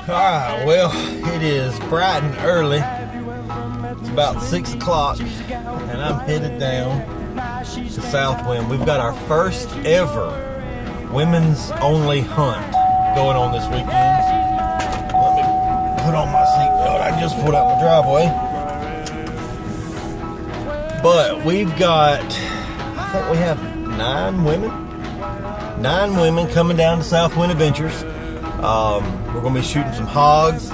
Alright, well, it is bright and early. It's about 6 o'clock, and I'm headed down to Southwind. We've got our first ever women's only hunt going on this weekend. Let me put on my seatbelt. I just pulled out my driveway. But we've got, I think we have 9 women coming down to Southwind Adventures. We're going to be shooting some hogs.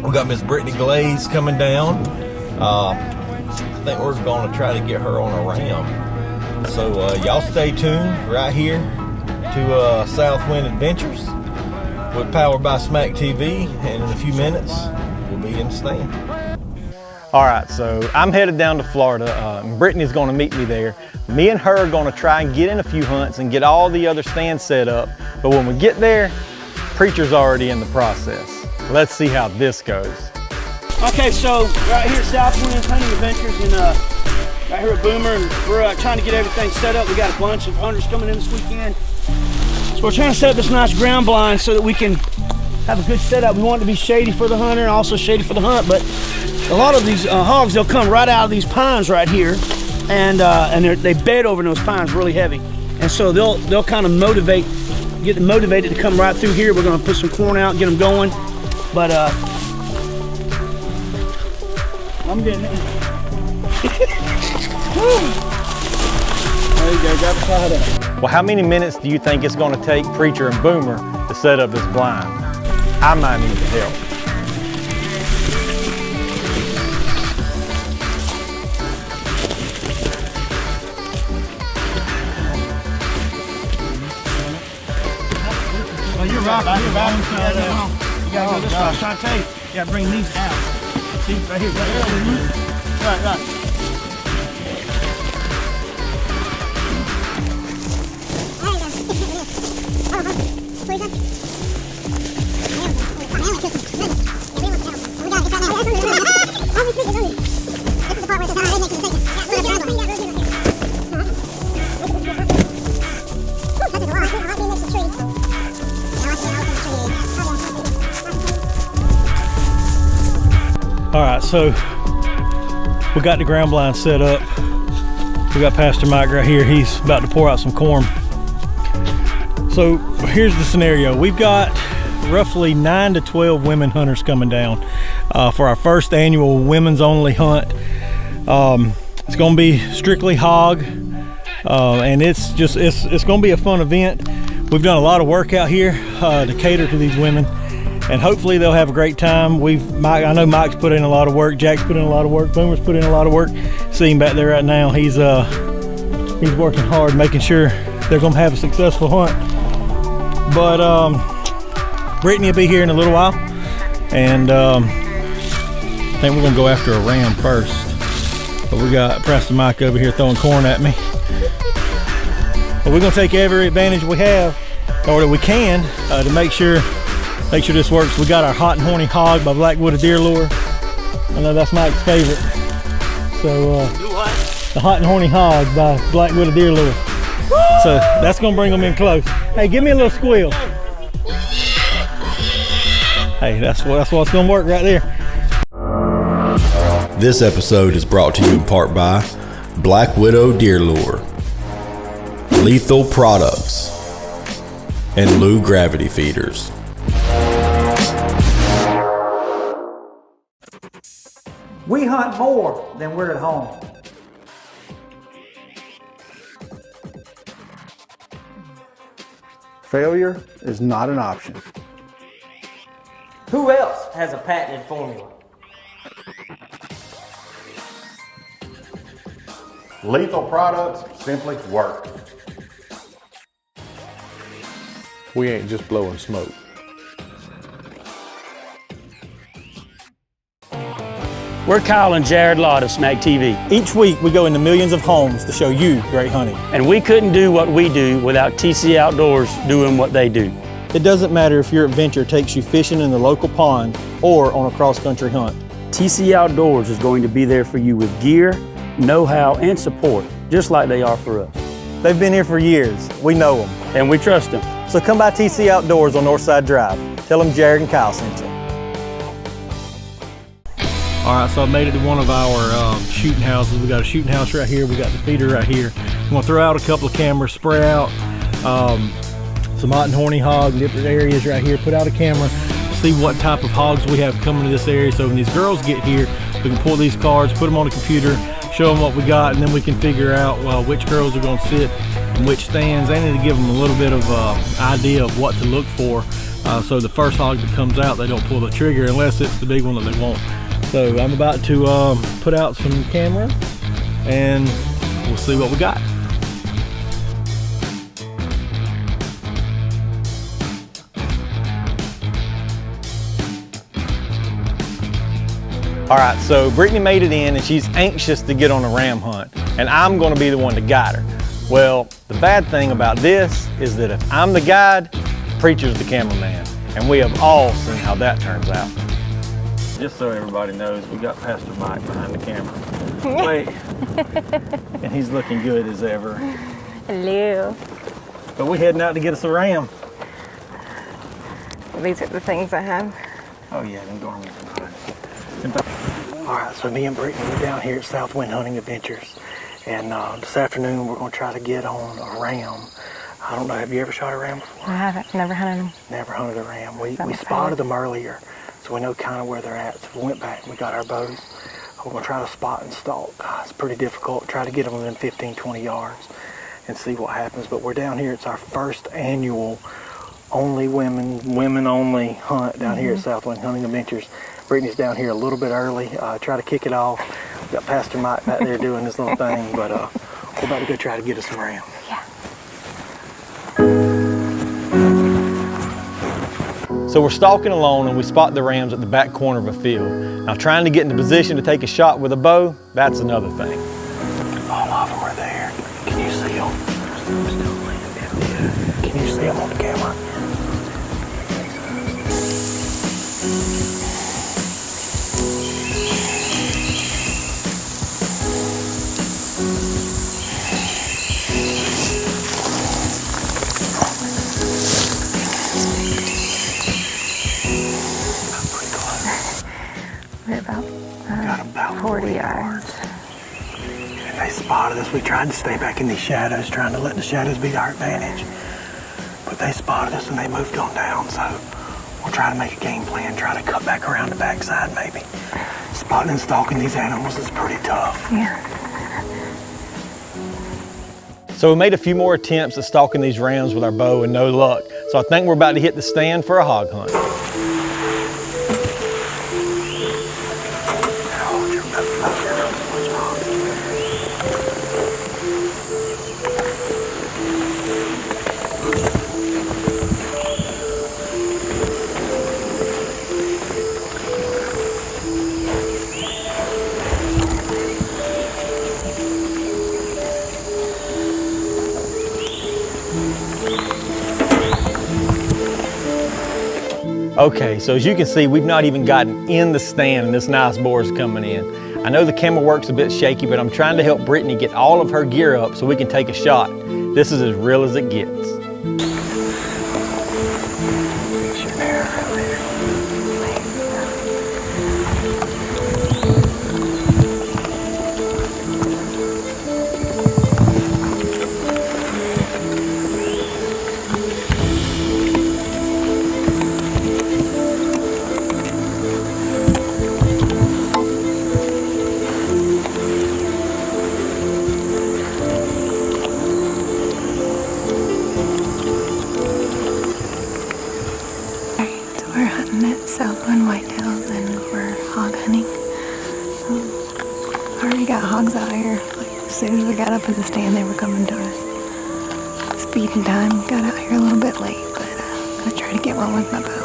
We got Miss Brittany Glaze coming down. I think we're going to try to get her on a ram. So y'all stay tuned right here to Southwind Adventures. We're powered by Smack TV, and in a few minutes we'll be in the stand. All right, so I'm headed down to Florida. Brittany's going to meet me there. Me and her are going to try and get in a few hunts and get all the other stands set up. But when we get there, Preacher's already in the process. Let's see how this goes. Okay, so right here at Southwind Hunting Adventures, and right here at Boomer, and we're trying to get everything set up. We got a bunch of hunters coming in this weekend. So we're trying to set up this nice ground blind so that we can have a good setup. We want it to be shady for the hunter and also shady for the hunt, but a lot of these hogs, they'll come right out of these pines right here, and they bed over in those pines really heavy. And so they'll kind of get them motivated to come right through here. We're gonna put some corn out, get them going. But I'm getting it. There you go, got the side up. Well, how many minutes do you think it's going to take Preacher and Boomer to set up this blind? I might need the help. Oh, you're right. You gotta go this way. I was trying to tell you, you gotta bring these out. See, right here, right here. Right. All right, so we got the ground blind set up. We got Pastor Mike right here. He's about to pour out some corn. So here's the scenario. We've got roughly 9 to 12 women hunters coming down for our first annual women's only hunt. It's gonna be strictly hog, and it's gonna be a fun event. We've done a lot of work out here to cater to these women, and hopefully they'll have a great time. I know Mike's put in a lot of work, Jack's put in a lot of work, Boomer's put in a lot of work. See him back there right now. He's working hard, making sure they're gonna have a successful hunt. But Brittany will be here in a little while, and I think we're gonna go after a ram first. But we got Pastor Mike over here throwing corn at me. But we're gonna take every advantage we have, or that we can, to make sure this works. We got our Hot and Horny Hog by Blackwood Deer Lure. I know that's Mike's favorite. So the Hot and Horny Hog by Blackwood Deer Lure. So that's gonna bring them in close. Hey, give me a little squeal. Hey, that's what's gonna work right there. This episode is brought to you in part by Black Widow Deer Lure, Lethal Products, and Lou Gravity Feeders. We hunt more than we're at home. Failure is not an option. Who else has a patented formula? Lethal Products simply work. We ain't just blowing smoke. We're Kyle and Jared Lott of Smack TV, Each week we go into millions of homes to show you great hunting. and we couldn't do what we do without TC Outdoors doing what they do. It doesn't matter if your adventure takes you fishing in the local pond or on a cross-country hunt. TC Outdoors is going to be there for you with gear, know-how, and support, just like they are for us. They've been here for years. We know them. And we trust them. So come by TC Outdoors on Northside Drive. Tell them Jared and Kyle sent you. All right, so I made it to one of our shooting houses. We got a shooting house right here. We got the feeder right here. I'm gonna throw out a couple of cameras, spray out some hot and horny hog, different areas right here. Put out a camera, see what type of hogs we have coming to this area. So when these girls get here, we can pull these cards, put them on the computer, show them what we got, and then we can figure out which girls are gonna sit in which stands. I need to give them a little bit of idea of what to look for. So the first hog that comes out, they don't pull the trigger unless it's the big one that they want. So I'm about to put out some camera and we'll see what we got. All right, so Brittany made it in and she's anxious to get on a ram hunt, and I'm gonna be the one to guide her. Well, the bad thing about this is that if I'm the guide, Preacher's the cameraman, and we have all seen how that turns out. Just so everybody knows, we got Pastor Mike behind the camera. Wait, and he's looking good as ever. Hello. But we heading out to get us a ram. These are the things I have. Oh yeah, them Garmin's behind. All right, so me and Brittany are down here at Southwind Hunting Adventures, and this afternoon we're gonna try to get on a ram. I don't know, have you ever shot a ram before? I haven't, never hunted them. Never hunted a ram. We spotted them earlier, so we know kind of where they're at. So we went back and we got our bows. We're gonna try to spot and stalk. It's pretty difficult. Try to get them within 15, 20 yards and see what happens. But we're down here, it's our first annual only women only hunt down here at Southwind Hunting Adventures. Brittany's down here a little bit early, try to kick it off. We got Pastor Mike back there doing his little thing, but we're about to go try to get us some ram. Yeah. So we're stalking alone and we spot the rams at the back corner of a field. Now trying to get into position to take a shot with a bow, that's another thing. All of them are there. Can you see them? Yeah. Can you see them on the camera? We're about 40 yards. And they spotted us. We tried to stay back in these shadows, trying to let the shadows be our advantage. But they spotted us and they moved on down, so we'll try to make a game plan, try to cut back around the backside maybe. Spotting and stalking these animals is pretty tough. Yeah. So we made a few more attempts at stalking these rams with our bow and no luck. So I think we're about to hit the stand for a hog hunt. Okay, so as you can see, we've not even gotten in the stand and this nice boar is coming in. I know the camera work's a bit shaky, but I'm trying to help Brittany get all of her gear up so we can take a shot. This is as real as it gets. Southwind Whitetails and we're hog hunting. I already got hogs out here. Like, as soon as we got up in the stand, they were coming to us. It's feeding time. Got out here a little bit late, but I'm gonna try to get one with my bow.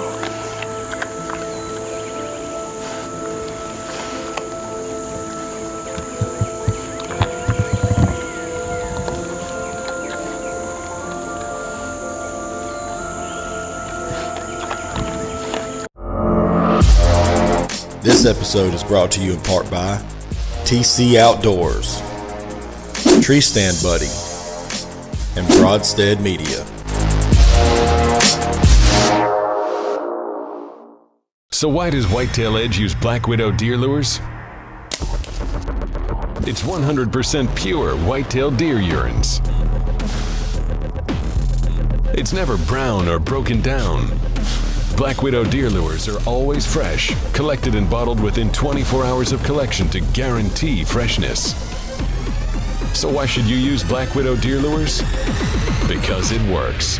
This episode is brought to you in part by TC Outdoors, Tree Stand Buddy, and Broadstead Media. So why does Whitetail Edge use Black Widow deer lures? It's 100% pure whitetail deer urines. It's never brown or broken down. Black Widow deer lures are always fresh, collected and bottled within 24 hours of collection to guarantee freshness. So why should you use Black Widow deer lures? Because it works.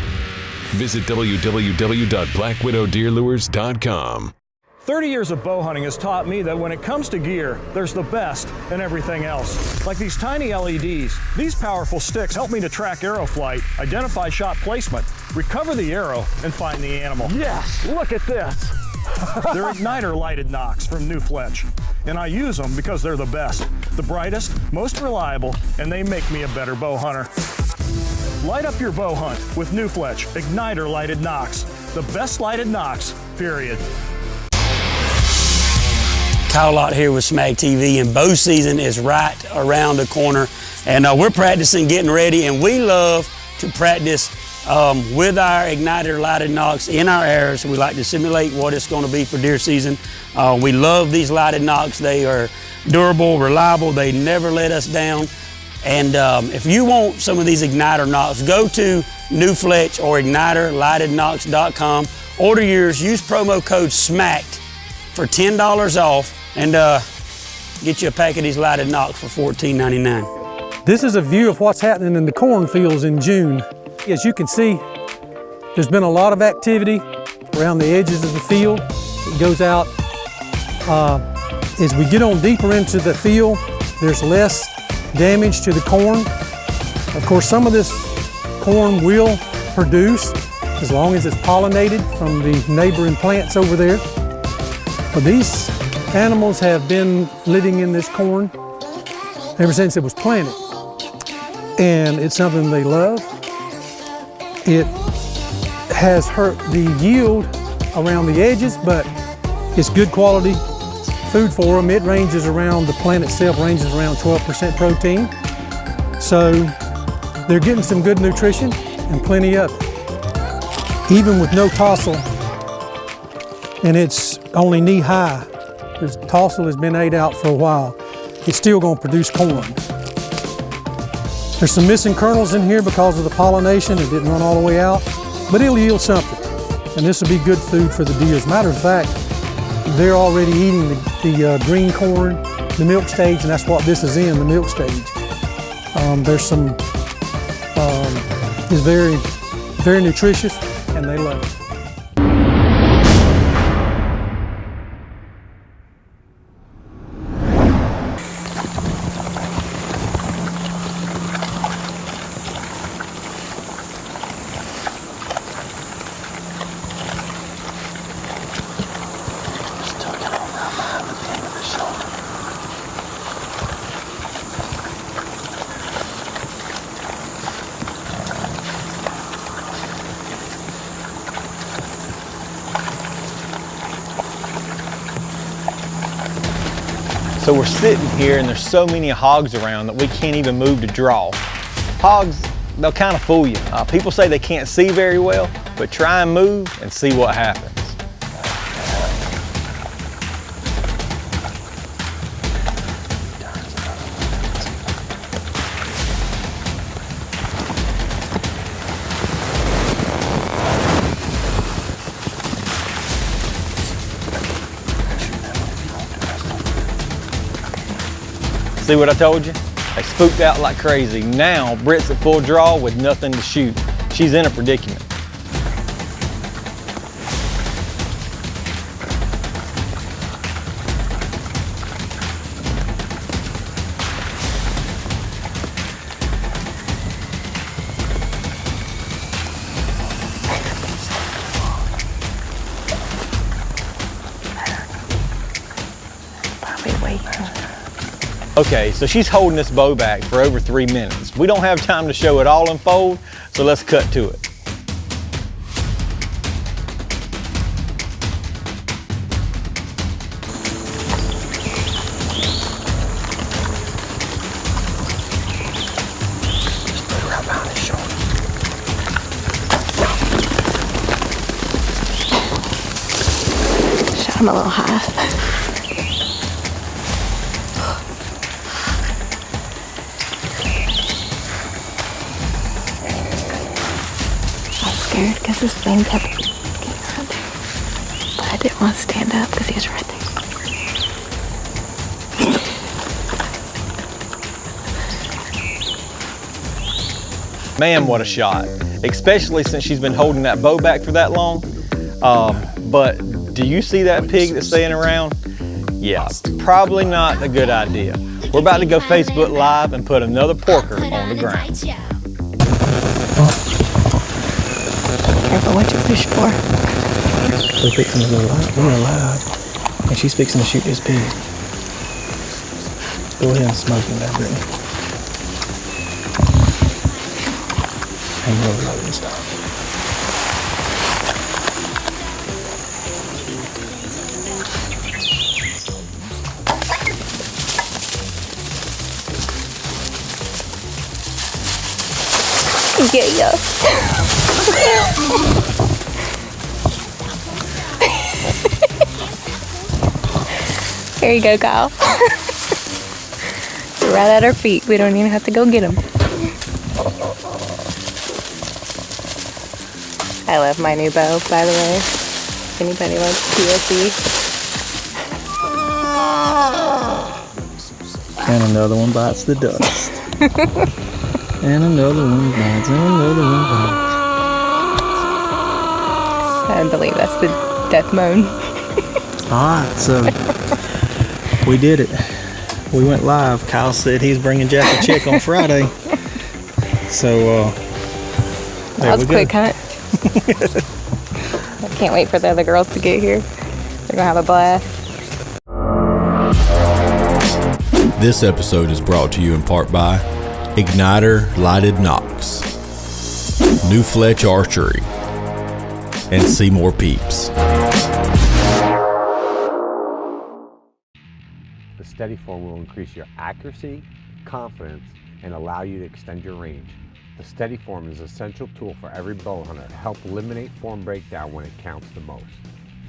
Visit www.blackwidowdeerlures.com. 30 years of bow hunting has taught me that when it comes to gear, there's the best in everything else. Like these tiny LEDs, these powerful sticks help me to track arrow flight, identify shot placement, recover the arrow, and find the animal. Yes, look at this. They're igniter lighted Nox from New Fletch, and I use them because they're the best, the brightest, most reliable, and they make me a better bow hunter. Light up your bow hunt with New Fletch igniter lighted Nox, the best lighted Nox, period. Kyle Lott here with Smag TV, and bow season is right around the corner, and we're practicing, getting ready, and we love to practice with our igniter lighted Nox in our arrows. We like to simulate what it's going to be for deer season. We love these lighted Nox. They are durable, reliable, they never let us down. And if you want some of these igniter Nox, go to New Fletch or igniterlightednox.com. Order yours, use promo code SMACKED for $10 off, and get you a pack of these lighted Nox for $14.99. This is a view of what's happening in the cornfields in June. As you can see, there's been a lot of activity around the edges of the field. It goes out, as we get on deeper into the field, there's less damage to the corn. Of course, some of this corn will produce as long as it's pollinated from the neighboring plants over there. But these animals have been living in this corn ever since it was planted. And it's something they love. It has hurt the yield around the edges, but it's good quality food for them. It ranges around, the plant itself ranges around 12% protein. So they're getting some good nutrition and plenty of it. Even with no tassel, and it's only knee high. This tassel has been ate out for a while. It's still going to produce corn. There's some missing kernels in here because of the pollination. It didn't run all the way out, but it'll yield something. And this will be good food for the deer. As a matter of fact, they're already eating the green corn, the milk stage, and that's what this is in, the milk stage. There's some, it's very, very nutritious, and they love it. So we're sitting here and there's so many hogs around that we can't even move to draw. Hogs, they'll kind of fool you. People say they can't see very well, but try and move and see what happens. See what I told you? They spooked out like crazy. Now Britt's at full draw with nothing to shoot. She's in a predicament. Probably waiting. Okay, so she's holding this bow back for over 3 minutes. We don't have time to show it all unfold, so let's cut to it. Just put her right behind his shoulder. Shot Got him a little high. I was scared because this thing kept getting around him. But I didn't want to stand up because he was right there. Man, what a shot. Especially since she's been holding that bow back for that long. But do you see that pig that's staying around? Yeah, probably not a good idea. We're about to go Facebook Live and put another porker on the ground. Careful what you fish for. We're fixing to go live. We're live. And she's fixing to shoot this pig. Go ahead and smoke him there, Brittany. Hang low and stuff. Get ya. There you go, Kyle. Right at our feet. We don't even have to go get him. I love my new bow, by the way. If anybody likes PSE. And another one bites the dust. And another one bites, and another one bites. I believe that's the death moan. Alright, so we did it. We went live. Kyle said he's bringing Jack a chick on Friday. So, That was a quick hunt. I can't wait for the other girls to get here. They're gonna have a blast. This episode is brought to you in part by Igniter Lighted Nocks, New Fletch Archery, and Seymour Peeps. The Steadyform will increase your accuracy, confidence, and allow you to extend your range. The Steadyform is an essential tool for every bow hunter to help eliminate form breakdown when it counts the most.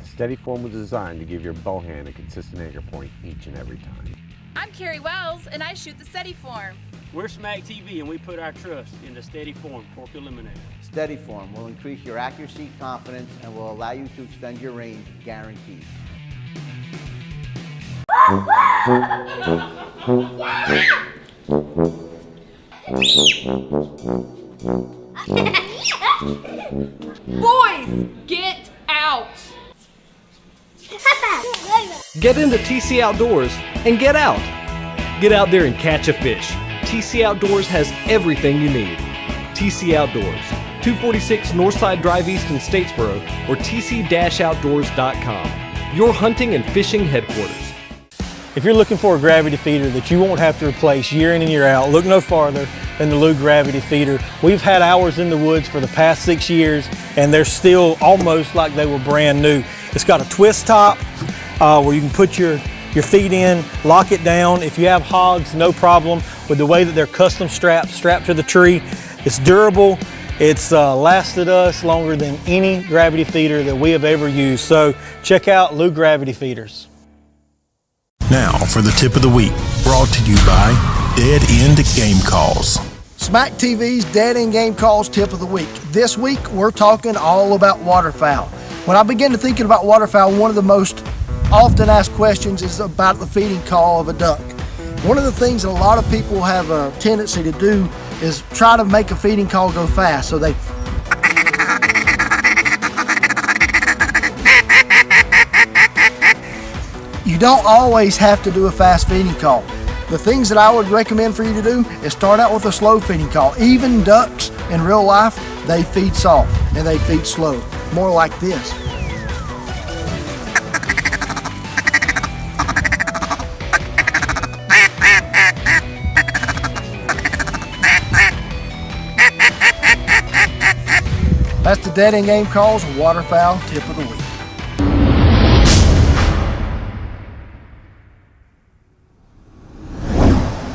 The Steadyform was designed to give your bow hand a consistent anchor point each and every time. I'm Carrie Wells, and I shoot the Steadyform. we're Smack TV, and we put our trust in the Steadyform Pork Eliminator. Steadyform will increase your accuracy, confidence, and will allow you to extend your range, guaranteed. Boys, get out! Get into TC Outdoors and get out. Get out there and catch a fish. TC Outdoors has everything you need. TC Outdoors, 246 Northside Drive East in Statesboro, or tc-outdoors.com, your hunting and fishing headquarters. If you're looking for a gravity feeder that you won't have to replace year in and year out, look no farther than the Lew Gravity Feeder. We've had ours in the woods for the past 6 years, and they're still almost like they were brand new. It's got a twist top where you can put your feet in, lock it down. If you have hogs, no problem with the way that they're custom strapped to the tree. It's durable. It's lasted us longer than any gravity feeder that we have ever used. So check out Lew Gravity Feeders. Now for the tip of the week, brought to you by Dead End Game Calls. Smack TV's Dead End Game Calls tip of the week. This week, we're talking all about waterfowl. When I begin to thinking about waterfowl, one of the most often asked questions is about the feeding call of a duck. One of the things that a lot of people have a tendency to do is try to make a feeding call go fast. So they You don't always have to do a fast feeding call. The things that I would recommend for you to do is start out with a slow feeding call. Even ducks in real life, they feed soft and they feed slow, more like this. That's the Dead End Game Calls waterfowl tip of the week.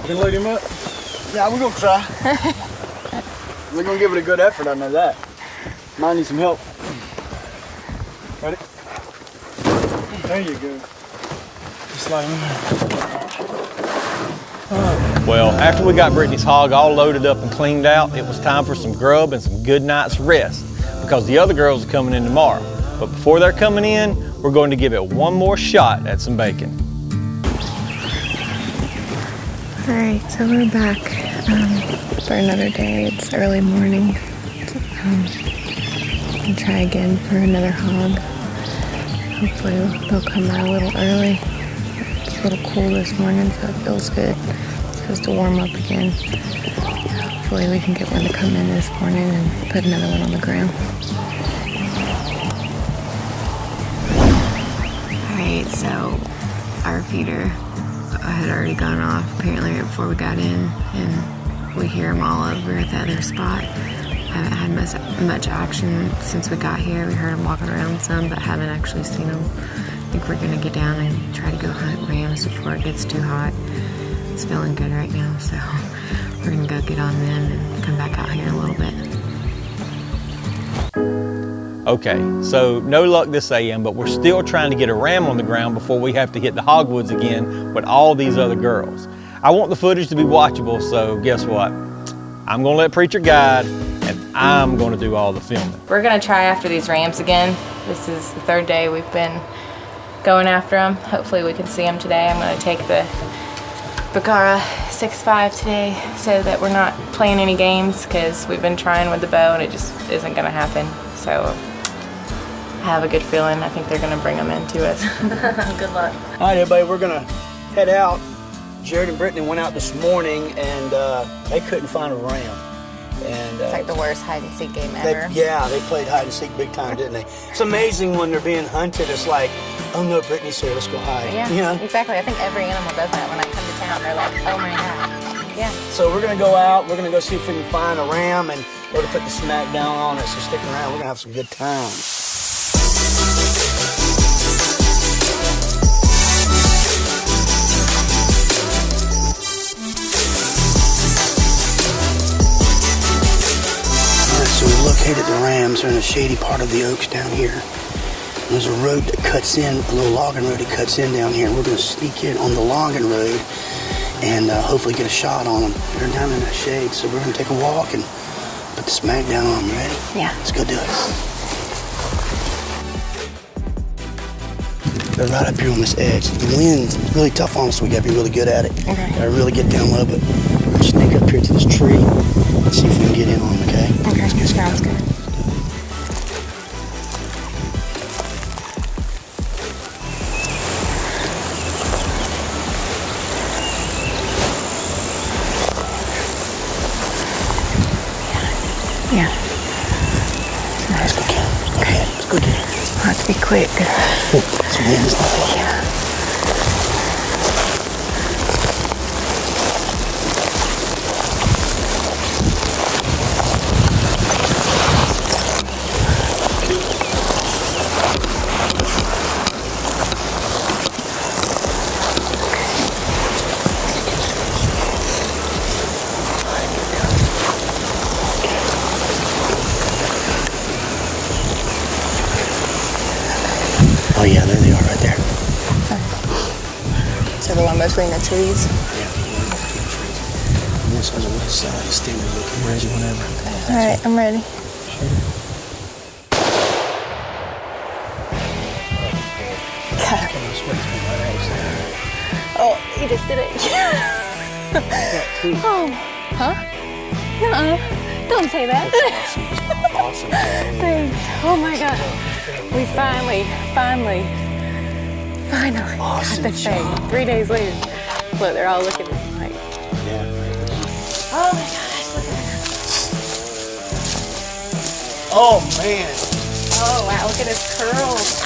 Can load him up? Yeah, we're gonna try. We're gonna give it a good effort, I know that. Might need some help. Ready? There you go. Just like Well, after we got Brittany's hog all loaded up and cleaned out, it was time for some grub and some good night's rest because the other girls are coming in tomorrow. But before they're coming in, we're going to give it one more shot at some bacon. All right, so we're back for another day. It's early morning. I'll try again for another hog. Hopefully they'll come out a little early. It's a little cool this morning, so it feels good. It's supposed to warm up again. Hopefully we can get one to come in this morning and put another one on the ground. All right, so our feeder had already gone off apparently right before we got in, and we hear them all over at the other spot. Haven't had much action since we got here. We heard them walking around some, but haven't actually seen them. I think we're gonna get down and try to go hunt rams before it gets too hot. It's feeling good right now, so we're gonna go get on them and come back out here in a little bit. Okay, so no luck this AM, but we're still trying to get a ram on the ground before we have to hit the hogwoods again with all these other girls. I want the footage to be watchable, so guess what? I'm gonna let Preacher guide, and I'm gonna do all the filming. We're gonna try after these rams again. This is the third day we've been going after them. Hopefully we can see them today. I'm gonna take the Bakara 6.5 today so that we're not playing any games, because we've been trying with the bow and it just isn't gonna happen. So I have a good feeling. I think they're gonna bring them in to us. Good luck. All right, everybody, we're gonna head out. Jared and Brittany went out this morning and they couldn't find a ram. And It's like the worst hide and seek game ever. they played hide and seek big time, didn't they? It's amazing when they're being hunted. It's like, oh no, Brittany's here, let's go hide. Yeah, You know? exactly. I think every animal does that when I come to town. They're like, oh my God. Yeah. So we're gonna go out, we're gonna go see if we can find a ram, and we're gonna put the smack down on it, so stick around, we're gonna have some good times. So we located the rams. They're in a shady part of the oaks down here. And there's a road that cuts in, a little logging road that cuts in down here. We're going to sneak in on the logging road and hopefully get a shot on them. They're down in that shade, so we're going to take a walk and put the smack down on them. You ready? Yeah. Let's go do it. They're right up here on this edge. The wind's really tough on us, so we got to be really good at it. Okay. Got to really get down low, but we're going to sneak up here to this tree and see if we can get in on them, okay? Okay, sounds good. Yeah. Let's go get him. Let's go get him. I'll have to be quick. This wind's low. Yeah. Oh yeah, there they are right there. So the one between the trees? Yeah, and this one's on the side, standing looking, ready whenever. All right, I'm ready. Oh, he just did it. Oh, huh? Nuh-uh. Don't say that. Awesome. Thanks. Oh my God. We finally got this thing. 3 days later. Look, they're all looking at me like, oh my gosh, look at that. Oh man. Oh wow, look at his curls.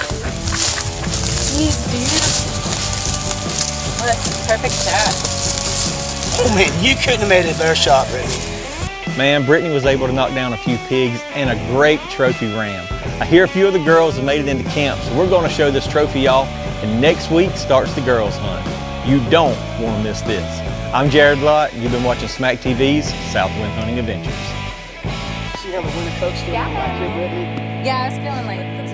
He's beautiful. What a perfect shot. Oh man, you couldn't have made it a better shot, Brittany. Man, Brittany was able to knock down a few pigs and a great trophy ram. I hear a few of the girls have made it into camp, so we're gonna show this trophy off, and next week starts the girls hunt. You don't wanna miss this. I'm Jared Lott, and you've been watching Smack TV's Southwind Hunting Adventures. See how the winter coat's doing back here, Brittany? Yeah, I was feeling like